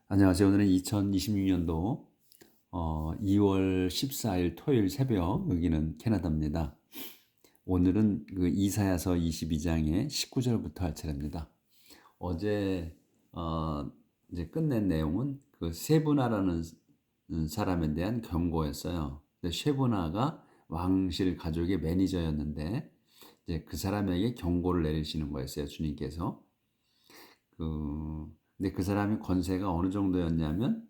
안녕하세요. 오늘은 2026년도 2월 14일 토요일 새벽, 여기는 캐나다입니다. 오늘은 그 이사야서 22장의 19절부터 할 차례입니다. 어제 이제 끝낸 내용은 그 세브나라는 사람에 대한 경고였어요. 세브나가 왕실 가족의 매니저였는데 이제 그 사람에게 경고를 내리시는 거였어요, 주님께서. 근데 그 사람의 권세가 어느 정도였냐면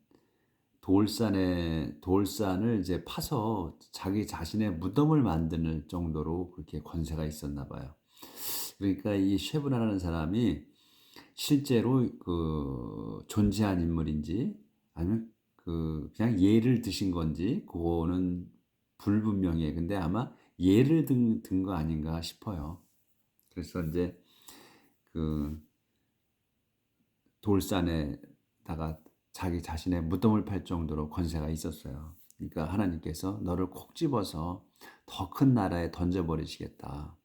돌산을 이제 파서 자기 자신의 무덤을 만드는 정도로 그렇게 권세가 있었나 봐요. 그러니까 이 쉐브나라는 사람이 실제로 그 존재한 인물인지 아니면 그냥 예를 드신 건지 그거는 불분명해요. 근데 아마 예를 든 거 아닌가 싶어요. 그래서 이제 그 돌산에다가 자기 자신의 무덤을 팔 정도로 권세가 있었어요. 그러니까 하나님께서 너를 콕 집어서 더 큰 나라에 던져버리시겠다.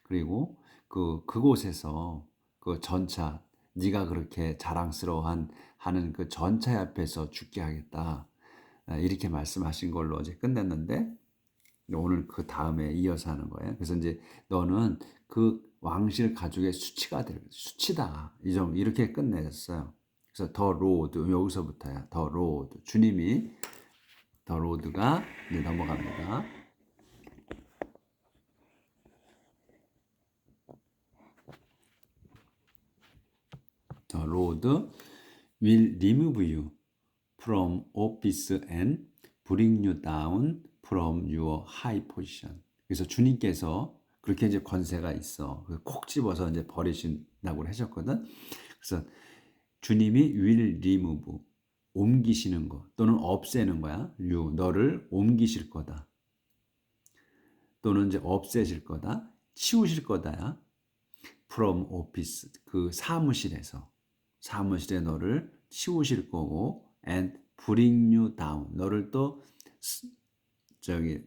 그리고 그곳에서 그 전차, 네가 그렇게 자랑스러워한 하는 그 전차 앞에서 죽게 하겠다. 이렇게 말씀하신 걸로 어제 끝냈는데 오늘 그 다음에 이어서 하는 거예요. 그래서 이제 너는 그 왕실 가족의 수치다. 이렇게 끝내셨어요. 그래서 더 로드, 여기서부터야. 더 로드. 주님이 더 로드가 이제 넘어갑니다. 더 로드 will remove you from office and bring you down from your high position. 그래서 주님께서 그렇게 이제 권세가 있어. 콕 집어서 이제 버리신다고 하셨거든. 그래서 주님이 will remove, 옮기시는 거 또는 없애는 거야. you, 너를 옮기실 거다. 또는 이제 없애실 거다. 치우실 거다야. from office, 그 사무실에 너를 치우실 거고 and bring you down, 너를 또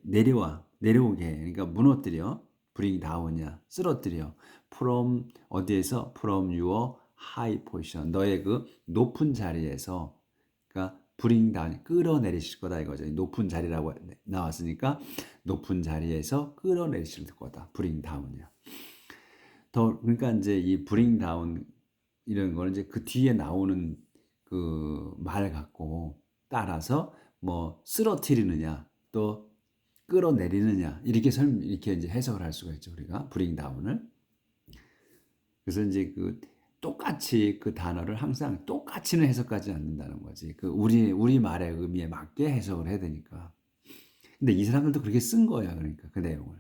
내려오게 해. 그러니까 무너뜨려. bring down이야. 쓰러뜨려. from 어디에서? from your high position, 너의 그 높은 자리에서. 그러니까 bring down, 끌어내리실 거다 이거죠. 높은 자리라고 나왔으니까 높은 자리에서 끌어내리실 거다. bring down이야. 그러니까 이제 이 bring down 이런 거는 이제 그 뒤에 나오는 그 말 갖고 따라서 뭐 쓰러뜨리느냐 또 끌어내리느냐 이렇게 이제 해석을 할 수가 있죠, 우리가 bring down을. 그래서 이제 그 똑같이 그 단어를 항상 똑같이는 해석하지 않는다는 거지. 그 우리 말의 의미에 맞게 해석을 해야 되니까. 근데 이 사람들도 그렇게 쓴 거야, 그러니까 그 내용을.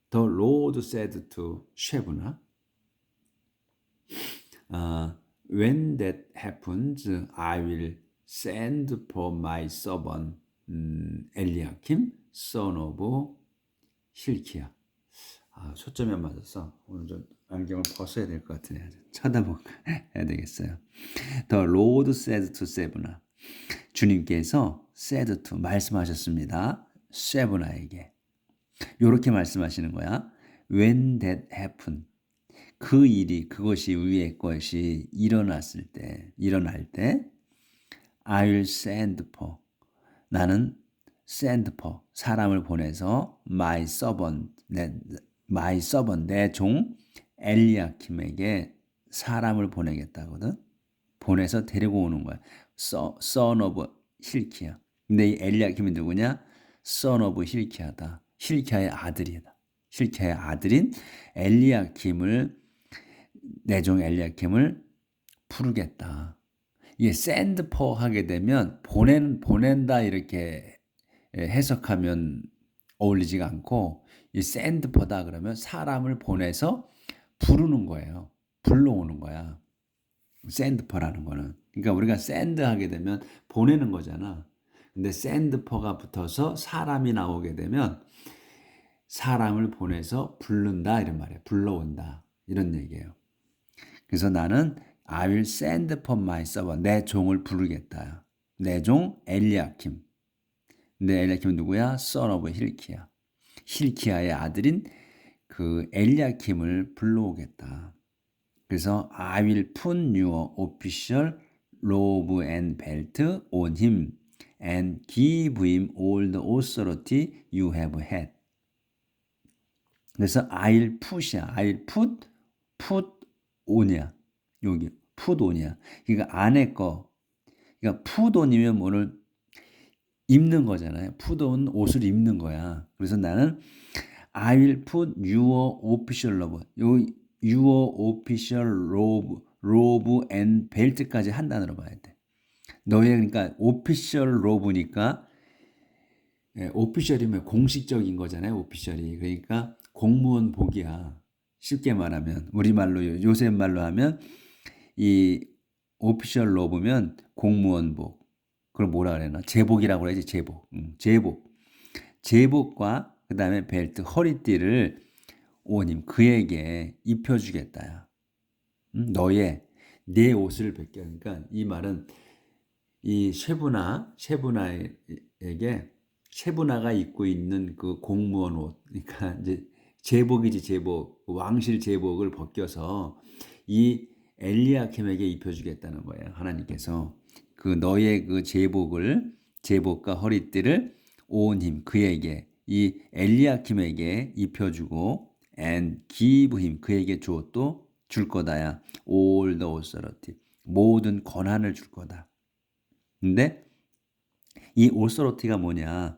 The Lord said to Shebna, when that happens, I will send for my servant Eliakim, son of Hilkiah. 초점이 안 맞았어. 오늘 좀 안경을 벗어야 될 것 같으네. 쳐다보고 해야 되겠어요. The Lord said to 세브나. 주님께서 said to 말씀하셨습니다. 세브나에게. 이렇게 말씀하시는 거야. When that happen, 그것이 위의 것이 일어날 때, I will send for, 나는 send for, 사람을 보내서 my servant, 내 종 엘리야킴에게 사람을 보내겠다거든. 보내서 데리고 오는 거야. son of 힐키야. 근데 이 엘리야킴이 누구냐? son of 힐키야다. 힐키야의 아들이다. 힐키야의 아들인 내 종 엘리야킴을 부르겠다. 이게 send for 하게 되면 보낸다 이렇게 해석하면 어울리지가 않고, 이 send for다 그러면 사람을 보내서 부르는 거예요. 불러오는 거야. send for라는 거는. 그러니까 우리가 send 하게 되면 보내는 거잖아. 근데 send for가 붙어서 사람이 나오게 되면 사람을 보내서 부른다 이런 말이에요. 불러온다 이런 얘기예요. 그래서 나는 I will send for my servant, 내 종을 부르겠다. 내 종 엘리야킴. 근데 엘리야킴은 누구야? son of 힐키야. 힐키야의 아들인 그 엘리야킴을 불러오겠다. 그래서 I will put your official robe and belt on him and give him all the authority you have had. 그래서 I'll put이야. I'll put on이야. 여기 put on이야. 그러니까 안에 거. 그러니까 put on이면 뭐를 입는 거잖아요. put on 옷을 입는 거야. 그래서 나는 I will put your official robe. your official robe and belt까지 한 단어로 봐야 돼. 너의 그러니까 official robe니까 오피셜이면 공식적인 거잖아요. 오피셜이. 그러니까 공무원 복이야. 쉽게 말하면 우리말로 요새 말로 하면 이 오피셜 로브면 공무원 복. 그걸 뭐라 그래나? 제복이라고 그래야지. 제복. 제복. 제복과 그다음에 벨트 허리띠를 오님 그에게 입혀주겠다야. 너의 내 옷을 벗겨. 그러니까 이 말은 이 쉐브나에게 쉐브나가 입고 있는 그 공무원 옷, 그러니까 이제 제복이지 제복, 왕실 제복을 벗겨서 이 엘리야킴에게 입혀주겠다는 거예요. 하나님께서 그 너의 그 제복과 허리띠를 온 힘 그에게 이 엘리야킴에게 입혀주고 and give him 그에게 또 줄 거다야. all the authority 모든 권한을 줄 거다. 근데 이 authority가 뭐냐?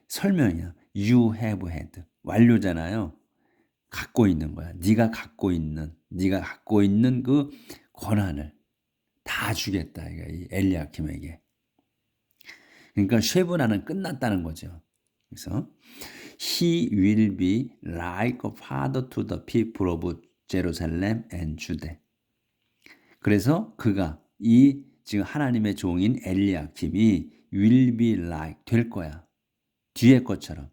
설명이야. You have had. 완료잖아요. 갖고 있는 거야. 네가 갖고 있는 그 권한을 다 주겠다. 이 엘리야킴에게. 그러니까 쉐브나는 끝났다는 거죠. 그래서 He will be like a father to the people of Jerusalem and Judah. 그래서 그가 이 지금 하나님의 종인 엘리야킴이 will be like 될 거야. 뒤에 것처럼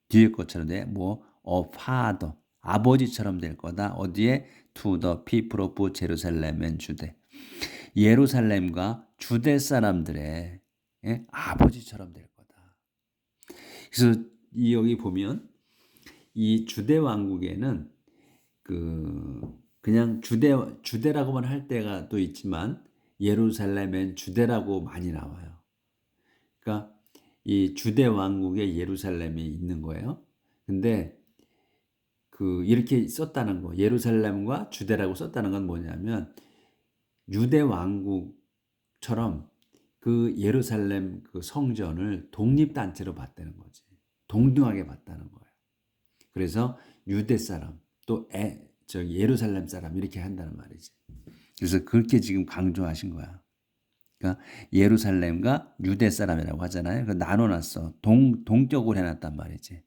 돼. 뭐 a father 아버지처럼 될 거다. 어디에 to the people of Jerusalem and Judah. 예루살렘과 주대 사람들의 아버지처럼 될 거다. 그래서 여기 보면 이 주대 왕국에는 그냥 주대라고만 할 때가 또 있지만 예루살렘엔 주대라고 많이 나와요. 그러니까 이 주대 왕국에 예루살렘이 있는 거예요. 근데 이렇게 썼다는 거, 예루살렘과 주대라고 썼다는 건 뭐냐면 유대 왕국처럼 그 예루살렘 그 성전을 독립단체로 봤다는 거지. 동등하게 봤다는 거예요. 그래서 유대 사람 또 예루살렘 사람 이렇게 한다는 말이지. 그래서 그렇게 지금 강조하신 거야. 그러니까 예루살렘과 유대 사람이라고 하잖아요. 그 나눠놨어. 동격을 해놨단 말이지.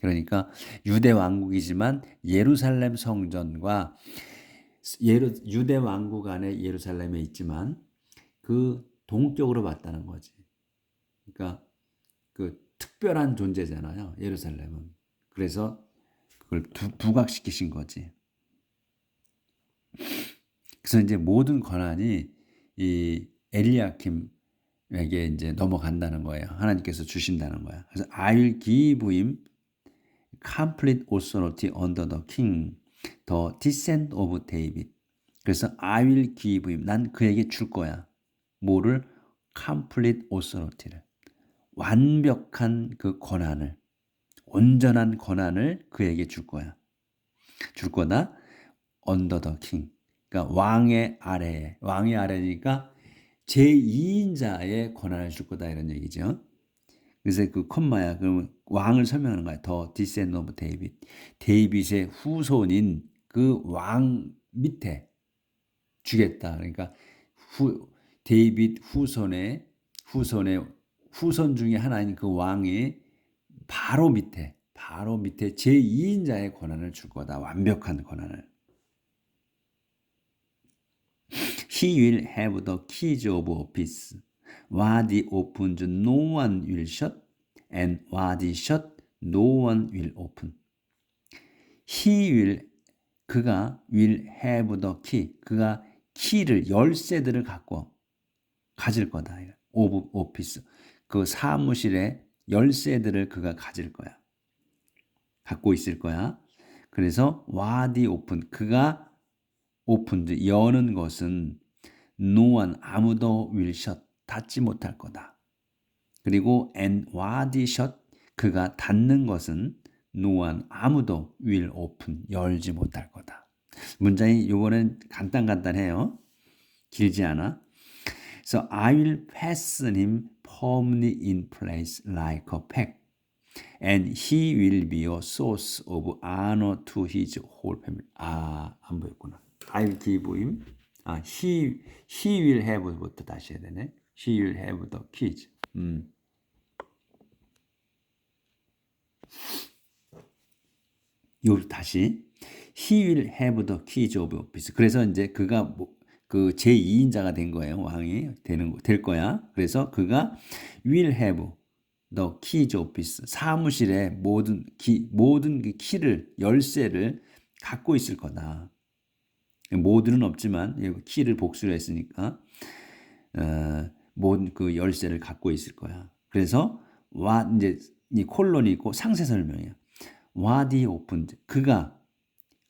그러니까 유대 왕국이지만 예루살렘 성전과 유대 왕국 안에 예루살렘에 있지만 그 동격으로 봤다는 거지. 그러니까 그 특별한 존재잖아요. 예루살렘은. 그래서 그걸 부각시키신 거지. 그래서 이제 모든 권한이 이 엘리야킴에게 이제 넘어간다는 거예요. 하나님께서 주신다는 거야. 그래서 I will give him complete authority under the king, the descent of David. 그래서 I will give him 난 그에게 줄 거야. 뭐를? complete authority를. 완벽한 그 권한을, 온전한 권한을 그에게 줄 거야. 줄 거다. under the king. 그러니까 왕의 아래니까 제2인자의 권한을 줄 거다 이런 얘기죠. 그래서 그 콤마야. 그러면 왕을 설명하는 거야. 더 descent of David. 데이빗의 후손인 그 왕 밑에 주겠다. 그러니까 데이빗 후손 중에 하나인 그 왕이 바로 밑에 제2인자의 권한을 줄 거다. 완벽한 권한을. He will have the keys of office. What he opens, no one will shut, and what he shut, no one will open. 그가 will have the key. 그가 키를 열쇠들을 가질 거다. of office. 그 사무실의 열쇠들을 그가 가질 거야. 갖고 있을 거야. 그래서 what he open. 그가 opened 여는 것은 no one 아무도 will shut 닫지 못할 거다. 그리고 and what he shut 그가 닫는 것은 no one 아무도 will open 열지 못할 거다. 문장이 요거는 간단해요. 길지 않아. So I will fasten him firmly in place like a peg, and he will be a source of honor to his whole family. 안 보였구나. I will give him. He will have부터 다시 해야 되네. He will have the keys. 요 다시 He will have the keys of office. 그래서 이제 그가 그 제2인자가 된 거예요. 왕이 될 거야. 그래서 그가 will have the keys of office. 사무실의 모든 그 키를 열쇠를 갖고 있을 거다. 모두는 없지만 키를 복수를 했으니까 모든 그 열쇠를 갖고 있을 거야. 그래서 이제 이 콜론이 있고 상세 설명이야. What he opened. 그가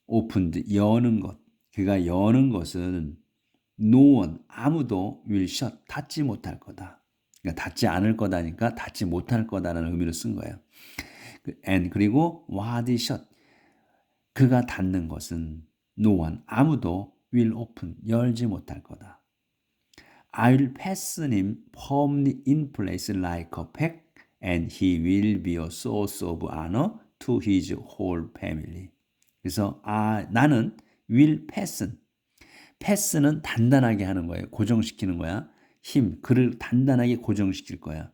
opened 여는 것. 그가 여는 것은 no one 아무도 will shut 닫지 못할 거다. 그러니까 닫지 않을 거다니까 닫지 못할 거다라는 의미로 쓴 거예요. And 그리고 what he shut. 그가 닫는 것은 no one 아무도 will open 열지 못할 거다. I'll fasten him firmly in place like a peg, and he will be a source of honor to his whole family. 그래서 나는 will fasten은 단단하게 하는 거예요. 고정시키는 거야. 그를 단단하게 고정시킬 거야.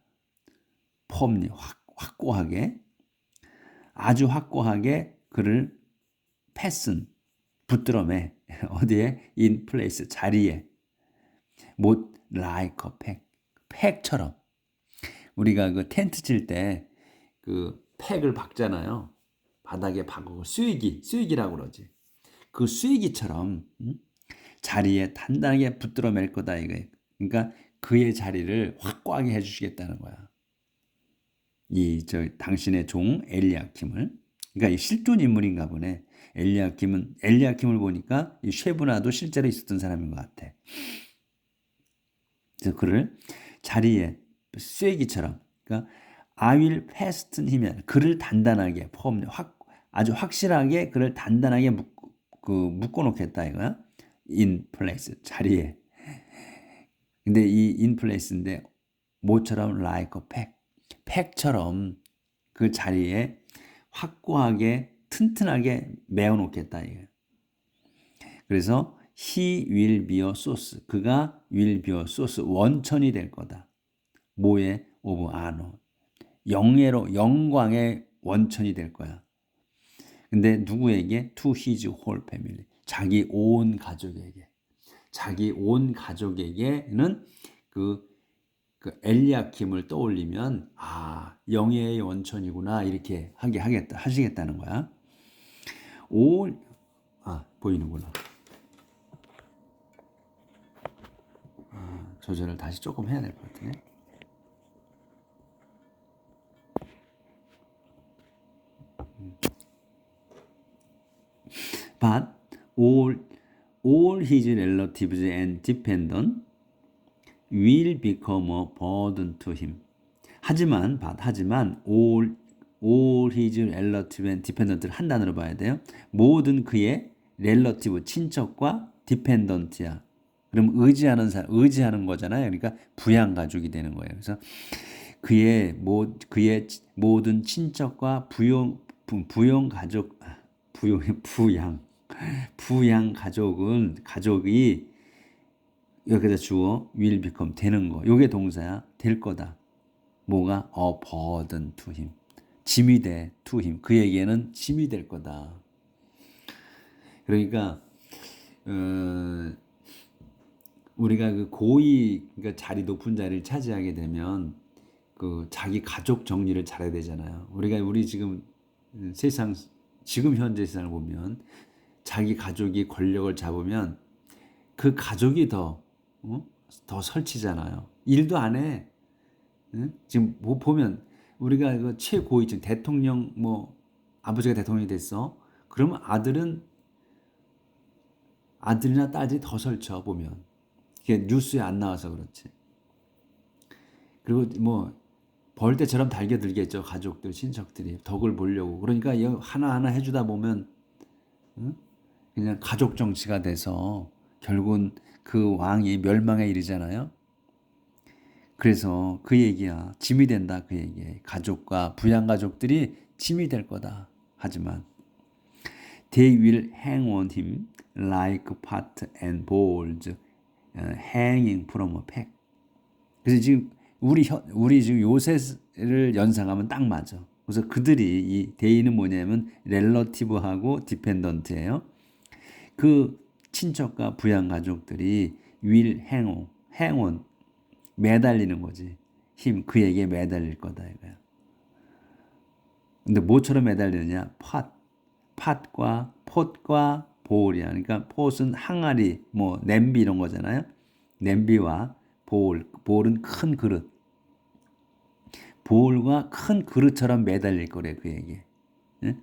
firmly 확고하게 아주 확고하게 그를 fasten 붙들어매 어디에 in place 자리에 못 like a peg 팩처럼 우리가 그 텐트 칠 때 그 팩을 박잖아요. 바닥에 박고 쇠기라고 그러지. 그 쇠기처럼 자리에 단단하게 붙들어 맬 거다 이거예요. 그러니까 그의 자리를 확고하게 해주시겠다는 거야. 당신의 종 엘리야킴을. 그러니까 이 실존 인물인가 보네. 엘리야킴을 보니까 이 쉐브나도 실제로 있었던 사람인 것 같아. 그래서 그를 자리에 쇠기처럼, 그러니까 I will fasten him, 그를 단단하게 아주 확실하게 그를 단단하게 묶어놓겠다 이거야. In place 자리에. 근데 이 in place인데 뭐처럼 like a peg, 팩처럼 그 자리에 확고하게 튼튼하게 메어놓겠다 이거야. 그래서 he will be a source. 그가 will be a source. 원천이 될 거다. 뭐의? of honor. 영광의 원천이 될 거야. 근데 누구에게? To his whole family. 자기 온 가족에게. 자기 온 가족에게는 그 엘리야킴을 떠올리면 영예의 원천이구나 이렇게 하시겠다는 거야. 보이는구나. 조절을 다시 조금 해야 될 것 같네. But all his relatives and dependents will become a burden to him. 하지만 all his relatives and dependents 한 단어로 봐야 돼요. 모든 그의 relative 친척과 dependent야. 그럼 의지하는 거잖아요. 그러니까 부양 가족이 되는 거예요. 그래서 그의 모든 친척과 부양 가족이 여기다 주어 will become 되는 거. 요게 동사야. 될 거다. 뭐가? a burden to him. 짐이 돼. to him. 그에게는 짐이 될 거다. 그러니까 우리가 그 그러니까 높은 자리를 차지하게 되면 그 자기 가족 정리를 잘해야 되잖아요. 우리 지금 지금 현재 세상을 보면 자기 가족이 권력을 잡으면 그 가족이 더 설치잖아요. 일도 안 해. 지금 보면 우리가 그 최고위층 대통령 아버지가 대통령이 됐어. 그러면 아들이나 딸들이 더 설쳐 보면. 이게 뉴스에 안 나와서 그렇지. 그리고 뭐 벌 때처럼 달겨들겠죠. 가족들, 친척들이 덕을 보려고. 그러니까 하나하나 해주다 보면 그냥 가족 정치가 돼서 결국은 그 왕이 멸망에 이르잖아요. 그래서 그 얘기야. 짐이 된다 그 얘기야. 가족과 부양가족들이 짐이 될 거다. 하지만 they will hang on him like pot and bowls hanging from a peg. 그래서 지금 우리 지금 요셉을 연상하면 딱 맞아. 그래서 그들이 이 they는 뭐냐면 렐러티브하고 디펜던트예요. 그 친척과 부양 가족들이 will hang on 매달리는 거지. 힘 그에게 매달릴 거다 이거야. 근데 뭐처럼 매달리느냐? 팥과 폿과 보울이야. 그러니까 폿은 항아리, 뭐 냄비 이런 거잖아요. 냄비와 보울은 큰 그릇. 보울과 큰 그릇처럼 매달릴 거래 그에게. 응?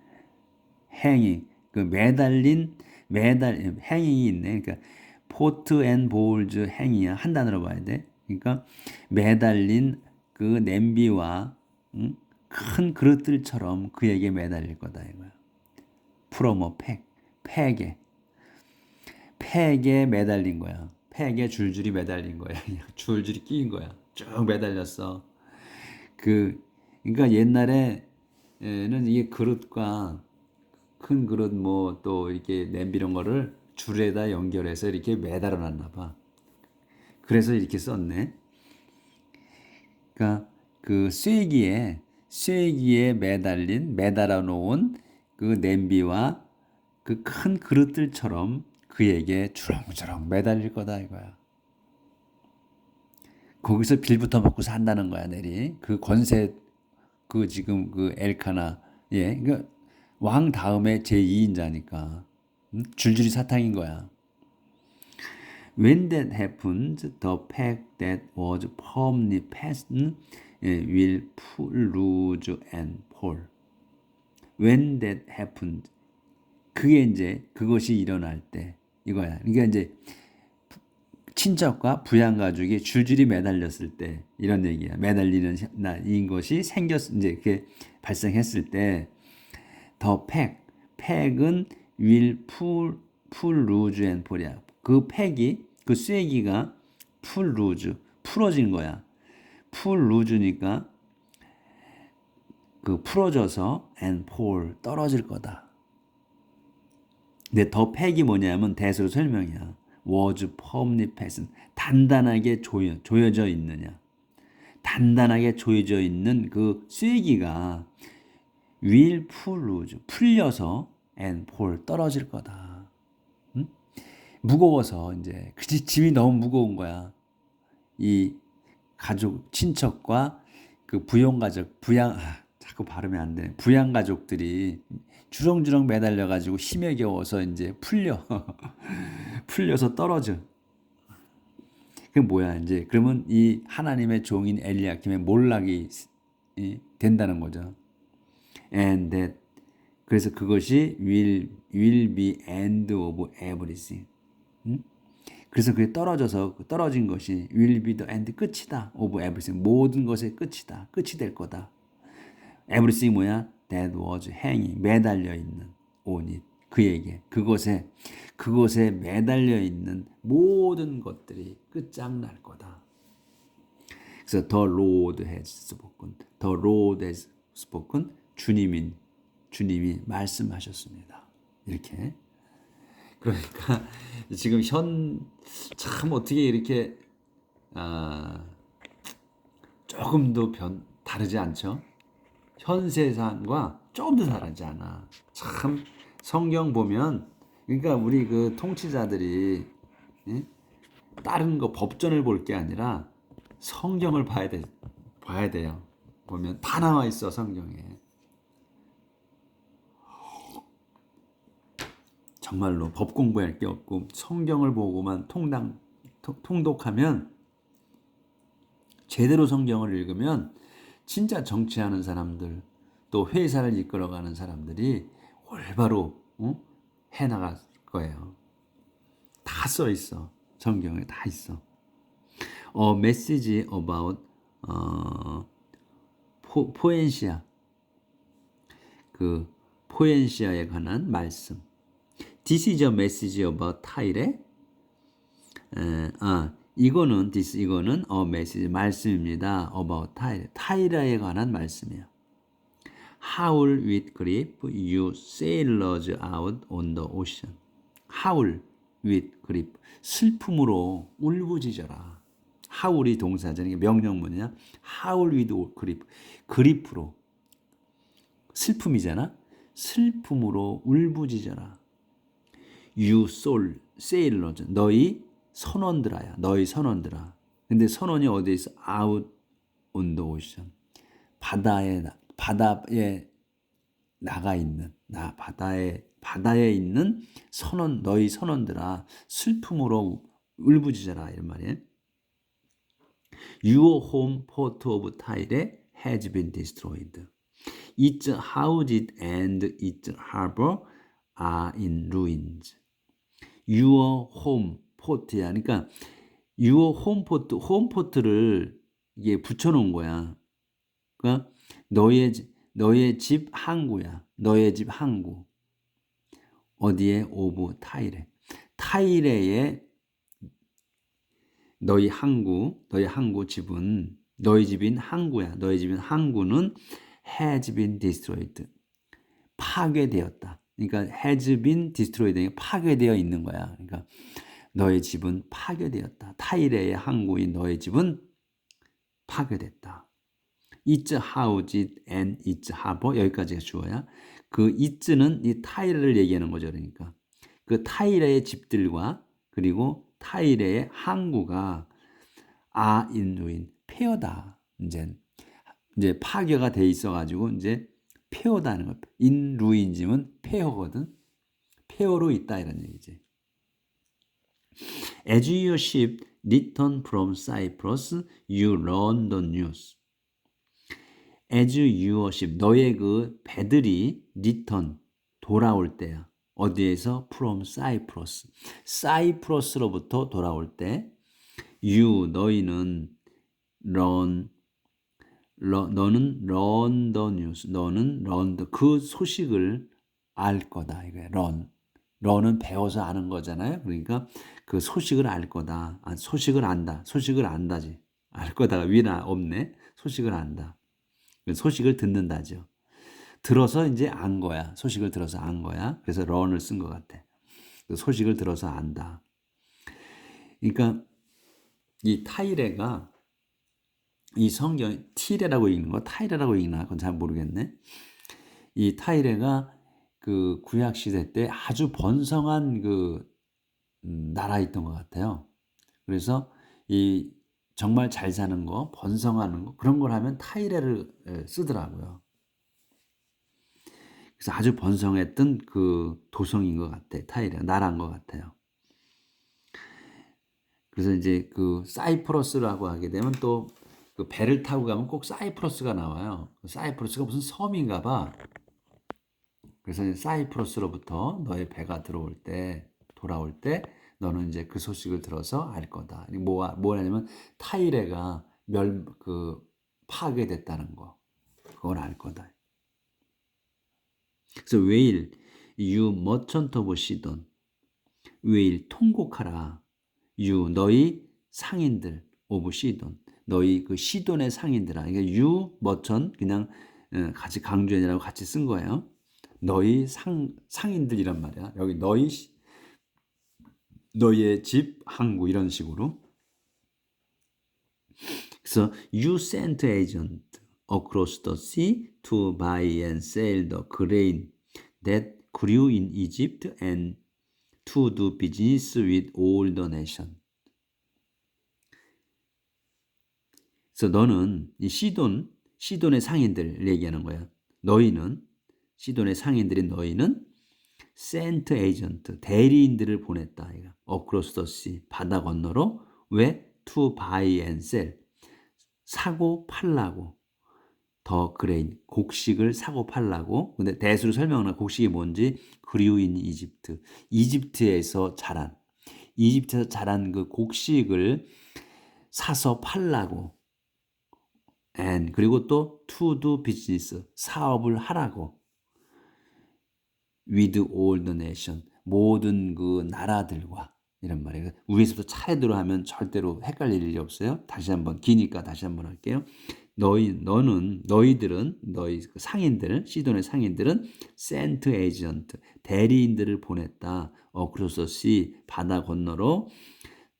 행이 그 행이 있네. 그러니까 포트 앤 보울즈 행이야. 한 단어로 봐야 돼. 그러니까 매달린 그 냄비와 큰 그릇들처럼 그에게 매달릴 거다 이거야. 프로모 팩에 매달린 거야. 팩에 줄줄이 매달린 거야. 줄줄이 끼인 거야. 쭉 매달렸어. 그러니까 옛날에는 이게 그릇과 큰 그릇 뭐 또 이렇게 냄비 이런 거를 줄에다 연결해서 이렇게 매달아 놨나 봐. 그래서 이렇게 썼네. 그러니까 그 쇠기에 매달아 놓은 그 냄비와 그 큰 그릇들처럼 그에게 주렁주렁 매달릴 거다 이거야. 거기서 빌부터 먹고 산다는 거야, 내리. 그 권세 그 지금 그 엘카나 그러니까 왕 다음에 제2인자니까 줄줄이 사탕인 거야. When that happens, the pack that was firmly fastened will lose and fall. When that happens, 그것이 일어날 때 이거야. 그러니까 이제 친척과 부양가족이 줄줄이 매달렸을 때 이런 얘기야. 매달리는 이 것이 이제 그게 발생했을 때 the 팩은 will lose and fall이야. 그 쇠기가 풀어진 거야. loose니까 그 풀어져서 and fall 떨어질 거다. 근데 더 팩이 뭐냐면 대수로 설명이야. was firmly fastened 단단하게 조여져 있느냐. 단단하게 조여져 있는 그 쇠기가 will lose 풀려서 and fall 떨어질 거다. 응? 무거워서 이제 그 짐이 너무 무거운 거야. 이 가족 친척과 그 자꾸 발음이 안 돼. 부양 가족들이 주렁주렁 매달려 가지고 힘에 겨워서 이제 풀려서 떨어져. 그게 뭐야 이제 그러면 이 하나님의 종인 엘리야킴의 몰락이 된다는 거죠. And that 그래서 그것이 will be end of everything. 그래서 그게 떨어진 것이 will be the end 끝이다. of everything 모든 것의 끝이다. 끝이 될 거다. everything 뭐야? That was hanging 매달려 있는 on it 그에게 그것에 매달려 있는 모든 것들이 끝장날 거다. 그래서 the Lord has spoken 주님이 말씀하셨습니다. 이렇게 그러니까 지금 참 어떻게 이렇게 조금도 다르지 않죠? 현 세상과 조금도 다르지 않아. 참 성경 보면 그러니까 우리 그 통치자들이 다른 거 법전을 볼 게 아니라 성경을 봐야 돼요. 보면 다 나와 있어 성경에. 정말로 법 공부할 게 없고 성경을 보고만 통독하면 제대로 성경을 읽으면 진짜 정치하는 사람들 또 회사를 이끌어가는 사람들이 올바로 해나갈 거예요. 다 써 있어. 성경에 다 있어. A message about 포엔시아, 그 포엔시아에 관한 말씀. This is a message about 타일에. 이거는 a message 말씀입니다. about 타일에 관한 말씀이에요. Howl with grief, you sailors out on the ocean. Howl with grief. 슬픔으로 울부짖어라. howl이 동사죠. 이게 명령문이야. Howl with grief. 그리프로. 슬픔이잖아. 슬픔으로 울부짖어라. You soul, sailors. 너희 선원들아야. 너희 선원들아. 근데 선원이 어디에 있어? Out on the ocean. 바다에 나가 있는, 바다에 있는 선원, 너희 선원들아, 슬픔으로 울부짖어라, 이런 말이에요. Your home port of Tyre has been destroyed. Its houses and its harbor are in ruins. Your home port야. 그러니까 your home port를 이게 붙여놓은 거야. 그러니까 너의 집 항구야. 너의 집 항구. 어디에? 오브 타이레. 타이레의 너희 항구 집은 너희 집인 항구야. 너희 집인 항구는 has been destroyed. 파괴되었다. 그러니까 has been destroyed. 파괴되어 있는 거야. 그러니까 너의 집은 파괴되었다. 타이레의 항구인 너의 집은 파괴됐다. Its houses and its harbor. 여기까지가 주어야. 그 it는 이 타이레를 얘기하는 거죠. 그러니까 그 타이레의 집들과 그리고 타이레의 항구가 are in ruin. 폐허다. 이제 파괴가 돼 있어가지고 이제 폐허다는 거. in ruins면 폐허거든. 폐허로 있다 이런 얘기지. As your ship returned from Cyprus, you learned the news. As your ship, 너의 그 배들이 return, 돌아올 때야. 어디에서? From Cyprus. 사이프러스로부터 돌아올 때, you, 너희는 너는 learn the news. 너는 learn 그 소식을 알 거다. 이거야. learn은 배워서 아는 거잖아요. 그러니까 그 소식을 알 거다. 소식을 안다. 소식을 안다지. 알 거다가 위나 없네. 소식을 안다. 소식을 듣는다죠. 들어서 이제 안 거야. 소식을 들어서 안 거야. 그래서 learn을 쓴 것 같아. 소식을 들어서 안다. 그러니까 이 타이레가 이 성경 티레라고 읽는 거 타이레라고 읽나 그건 잘 모르겠네. 이 타이레가 그 구약 시대 때 아주 번성한 그 나라에 있던 것 같아요. 그래서 이 정말 잘 사는 거, 번성하는 거 그런 걸 하면 타이레를 쓰더라고요. 그래서 아주 번성했던 그 도성인 것 같아. 타이레 나라인 것 같아요. 그래서 이제 그 사이프러스라고 하게 되면 또 그 배를 타고 가면 꼭 사이프러스가 나와요. 사이프러스가 무슨 섬인가 봐. 그래서 사이프러스로부터 너의 배가 돌아올 때 너는 이제 그 소식을 들어서 알 거다. 뭐냐면 타이레가 파괴됐다는 거. 그걸 알 거다. 그래서 웨일, you merchant of Sidon. 웨일, 통곡하라. you, 너희 상인들, of Sidon. 너희 그 시돈의 상인들아. 그러니까 you merchant 그냥 같이 강조해라고 같이 쓴 거예요. 너희 상인들이란 말이야. 여기 너희의 집, 항구 이런 식으로. 그래서 you sent agent across the sea to buy and sell the grain that grew in Egypt and to do business with all the nation. 그래서 너는 이 시돈의 상인들 얘기하는 거야. 시돈의 상인들인 너희는 sent agent, 대리인들을 보냈다. across the sea, 바다 건너로. 왜? to buy and sell, 사고 팔라고. 더 그레인, 곡식을 사고 팔라고. 근데 대수로 설명하는 곡식이 뭔지. 그리우인 이집트에서 자란. 이집트에서 자란 그 곡식을 사서 팔라고, and 그리고 또 to do business 사업을 하라고, with all the nation 모든 그 나라들과 이런 말이에요. 위에서부터 차례대로 하면 절대로 헷갈릴 일이 없어요. 다시 한번 기니까 다시 한번 할게요. 너희들은 너희 그 상인들 시돈의 상인들은 sent agent 대리인들을 보냈다. across 바다 건너로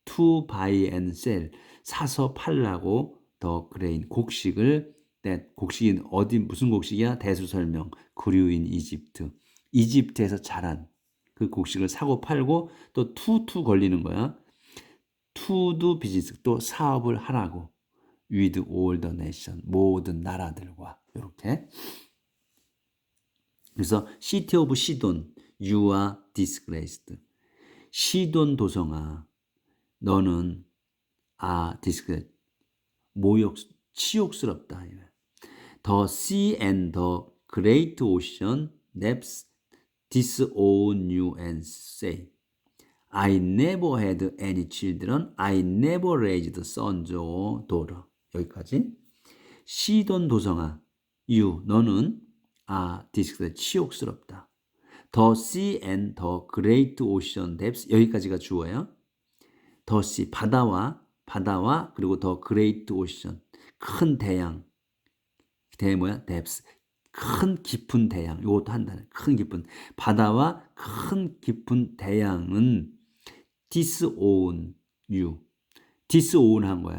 to buy and sell 사서 팔라고 더 그레인 곡식을 곡식이 어디 무슨 곡식이야? 대수 설명 그류인 이집트에서 자란 그 곡식을 사고 팔고 또 투 걸리는 거야. to do business 또 사업을 하라고 with all the nation 모든 나라들과 이렇게. 그래서 city of 시돈 you are disgraced 시돈 도성아 너는 disgraced 치욕스럽다. The sea and the great ocean depths disown you and say I never had any children. I never raised sons or daughter. 여기까지. 시돈 도성아, you 너는 disgraced 치욕스럽다. The sea and the great ocean depths 여기까지가 주어예요. The sea 바다와 그리고 the great ocean 큰 대양 뭐야? depths 큰 깊은 대양 이것도 한다네. 큰 깊은 바다와 큰 깊은 대양은 disown you disown 한 거야.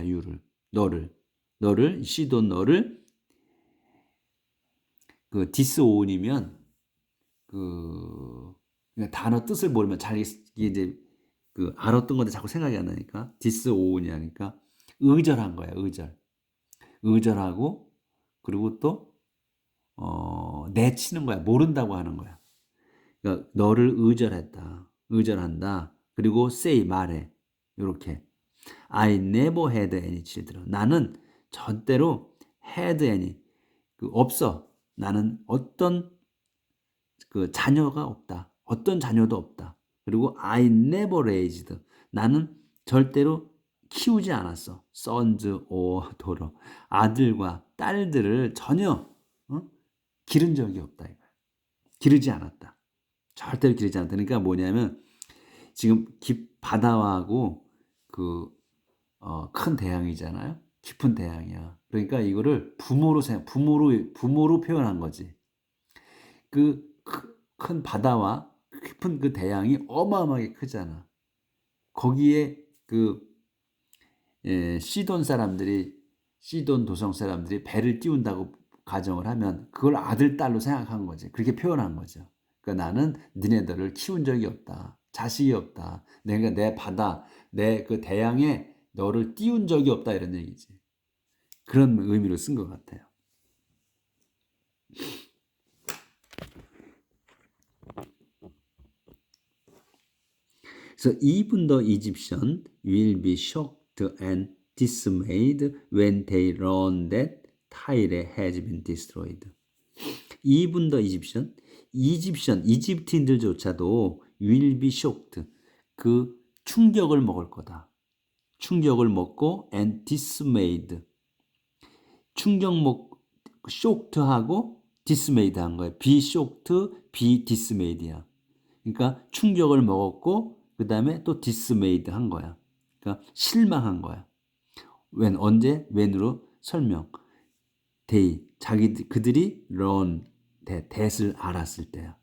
너를 시돈 너를 그 disown이면 그 단어 뜻을 모르면 잘 이제 그 알았던 건데 자꾸 생각이 안 나니까 disown이 하니까 의절한 거야. 의절하고 그리고 또 내치는 거야. 모른다고 하는 거야. 그러니까 너를 의절한다. 그리고 say 말해. 이렇게 I never had any children. 나는 절대로 had any 없어. 나는 어떤 그 자녀가 없다. 어떤 자녀도 없다. 그리고 I never raised. 나는 절대로 키우지 않았어. sons or daughter. 아들과 딸들을 전혀 기른 적이 없다. 기르지 않았다. 절대로 기르지 않았다. 그러니까 뭐냐면 지금 바다하고 그 큰 대양이잖아요. 깊은 대양이야. 그러니까 이거를 부모로 표현한 거지. 그 큰 바다와 깊은 그 대양이 어마어마하게 크잖아. 거기에 시돈 도성 사람들이 배를 띄운다고 가정을 하면 그걸 아들, 딸로 생각한 거지. 그렇게 표현한 거죠. 그러니까 나는 니네들을 키운 적이 없다. 자식이 없다. 내가 내 바다, 내 그 대양에 너를 띄운 적이 없다. 이런 얘기지. 그런 의미로 쓴 것 같아요. So even the Egyptian will be shocked and dismayed when they learn that Tyre has been destroyed. Even the 이집트인들조차도 will be shocked. 그 충격을 먹을 거다. 충격을 먹고 and dismayed. shocked하고 dismayed 한 거예요. be shocked, be dismayed야. 그러니까 충격을 먹었고 그 다음에 또 dismayed 한 거야. 그러니까 실망한 거야. 언제? when으로 설명. 그들이 learn that을 알았을 때야.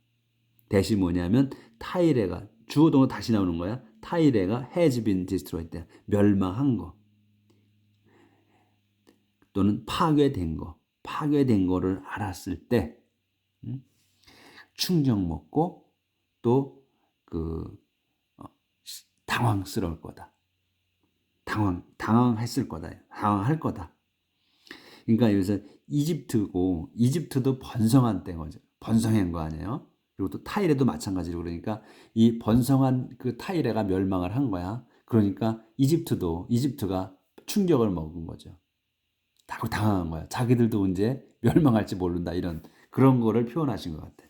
that이 뭐냐면 타이레가 주어동사 다시 나오는 거야. 타이레가 has been destroyed 때 멸망한 거 또는 파괴된 거를 알았을 때 충격 먹고 또 당황스러울 거다. 당황했을 거다. 당황할 거다. 그러니까 여기서 이집트도 번성한 때인 거죠. 번성한 거 아니에요? 그리고 또 타이레도 마찬가지로 그러니까 이 번성한 그 타이레가 멸망을 한 거야. 그러니까 이집트가 충격을 먹은 거죠. 당황한 거야. 자기들도 언제 멸망할지 모른다. 이런 그런 거를 표현하신 것 같아.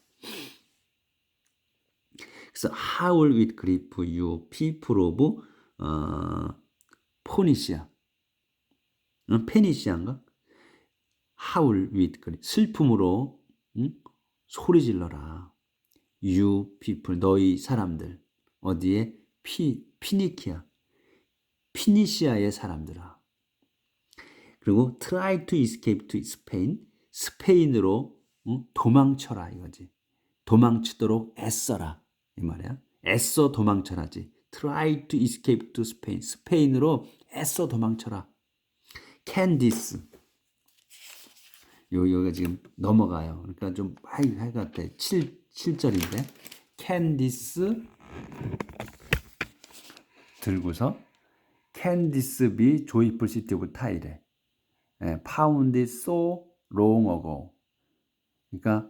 그래서 how will it grip you people of 포니시아, 페니시아인가? how will it grip 슬픔으로 소리 질러라. you people 너희 사람들 어디에 피니키아 피니시아의 사람들아. 그리고 try to escape to Spain 스페인으로 도망쳐라 이거지. 도망치도록 애써라 이 말이야. 애써 도망쳐라지. try to escape to Spain 스페인으로 애써 도망쳐라. Candice 여기가 지금 넘어가요. 그러니까 좀 하이 같아. 7절인데 Candice 들고서 Candice be joyful city of Tyre found it so long ago. 그러니까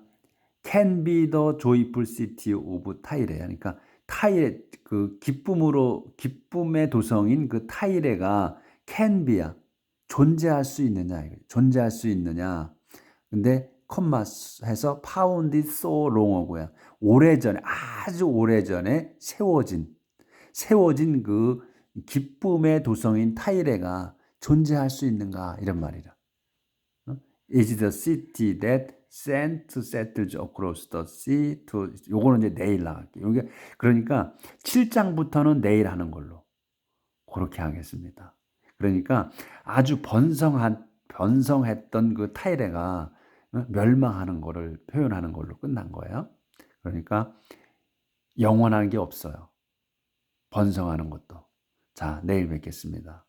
can be the joyful city of Tyre. 그러니까 타이레 그 기쁨의 도성인 그 타이레가 can be야. 존재할 수 있느냐. 존재할 수 있느냐. 근데 컴마 해서 found it so long ago야. 오래전에 아주 오래전에 세워진 그 기쁨의 도성인 타이레가 존재할 수 있는가 이런 말이라. Is the city that sent settles across the sea to 요거는 이제 내일 나갈게요. 여기 그러니까 7장부터는 내일 하는 걸로 그렇게 하겠습니다. 그러니까 아주 번성했던 그 타이레가 멸망하는 거를 표현하는 걸로 끝난 거예요. 그러니까 영원한 게 없어요. 번성하는 것도. 자, 내일 뵙겠습니다.